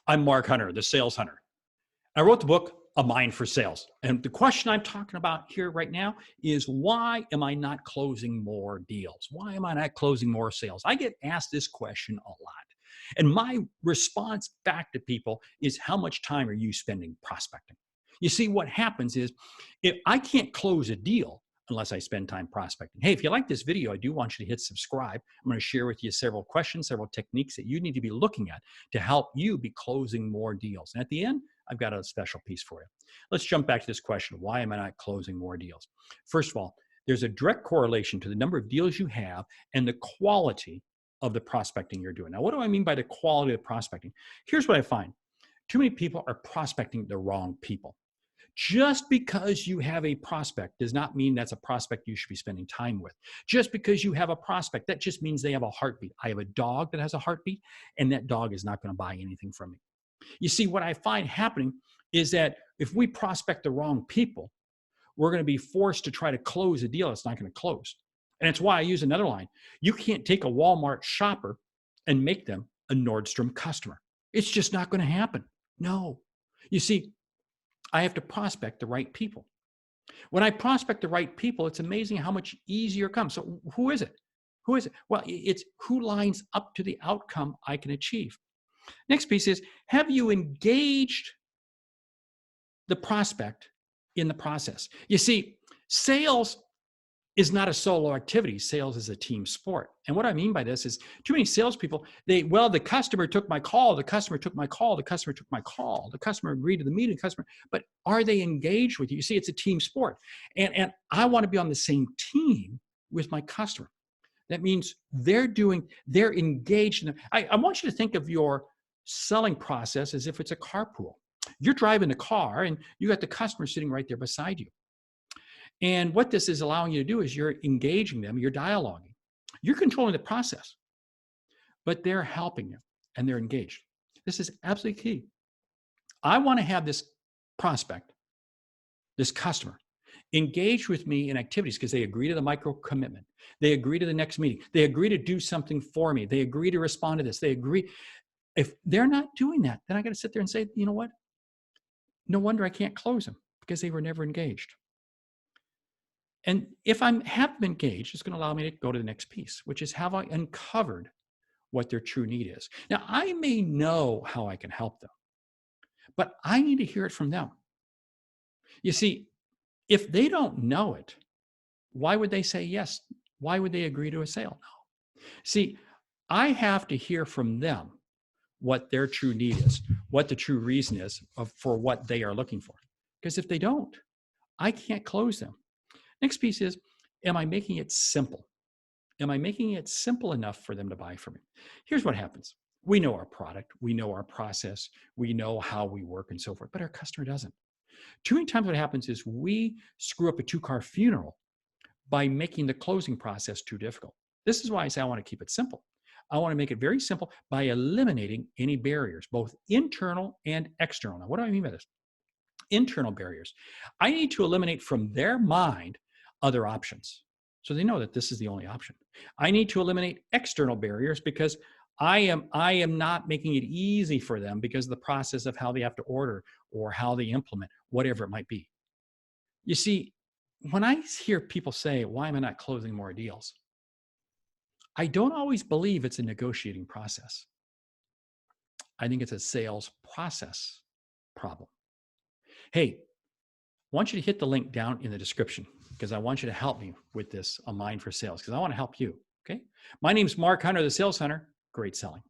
I'm Mark Hunter, the sales hunter. I wrote the book, A Mind for Sales. And the question I'm talking about here right now is why am I not closing more deals? Why am I not closing more sales? I get asked this question a lot. And my response back to people is how much time are you spending prospecting? You see, what happens is if I can't close a deal unless I spend time prospecting. Hey, if you like this video, I do want you to hit subscribe. I'm going to share with you several questions, several techniques that you need to be looking at to help you be closing more deals. And at the end, I've got a special piece for you. Let's jump back to this question. Why am I not closing more deals? First of all, there's a direct correlation to the number of deals you have and the quality of the prospecting you're doing. Now, what do I mean by the quality of prospecting? Here's what I find. Too many people are prospecting the wrong people. Just because you have a prospect does not mean that's a prospect you should be spending time with. Just because you have a prospect, that just means they have a heartbeat. I have a dog that has a heartbeat, and that dog is not going to buy anything from me. You see, what I find happening is that if we prospect the wrong people, we're going to be forced to try to close a deal that's not going to close. And it's why I use another line. You can't take a Walmart shopper and make them a Nordstrom customer. It's just not going to happen. No. You see, I have to prospect the right people. When I prospect the right people, it's amazing how much easier it comes. So who is it? Who is it? Well, it's who lines up to the outcome I can achieve. Next piece is, have you engaged the prospect in the process? You see, sales is not a solo activity. Sales is a team sport. And what I mean by this is too many salespeople, the customer took my call, the customer took my call, the customer took my call, the customer agreed to the meeting, but are they engaged with you? You see, it's a team sport. And I want to be on the same team with my customer. That means they're engaged. I want you to think of your selling process as if it's a carpool. You're driving the car and you got the customer sitting right there beside you. And what this is allowing you to do is you're engaging them, you're dialoguing, you're controlling the process, but they're helping you and they're engaged. This is absolutely key. I want to have this prospect, this customer, engage with me in activities because they agree to the micro commitment. They agree to the next meeting. They agree to do something for me. They agree to respond to this. They agree. If they're not doing that, then I got to sit there and say, you know what? No wonder I can't close them because they were never engaged. And if I have been engaged, it's going to allow me to go to the next piece, which is have I uncovered what their true need is? Now, I may know how I can help them, but I need to hear it from them. You see, if they don't know it, why would they say yes? Why would they agree to a sale? No. See, I have to hear from them what their true need is, what the true reason is for what they are looking for. Because if they don't, I can't close them. Next piece is, am I making it simple? Am I making it simple enough for them to buy from me? Here's what happens. We know our product, we know our process, we know how we work and so forth, but our customer doesn't. Too many times what happens is we screw up a two-car funeral by making the closing process too difficult. This is why I say I want to keep it simple. I want to make it very simple by eliminating any barriers, both internal and external. Now, what do I mean by this? Internal barriers. I need to eliminate from their mind other options, so they know that this is the only option. I need to eliminate external barriers because I am not making it easy for them because of the process of how they have to order or how they implement, whatever it might be. You see, when I hear people say, why am I not closing more deals? I don't always believe it's a negotiating process. I think it's a sales process problem. Hey, I want you to hit the link down in the description because I want you to help me with this, A Mind for Sales, because I want to help you. Okay. My name is Mark Hunter, the Sales Hunter. Great selling.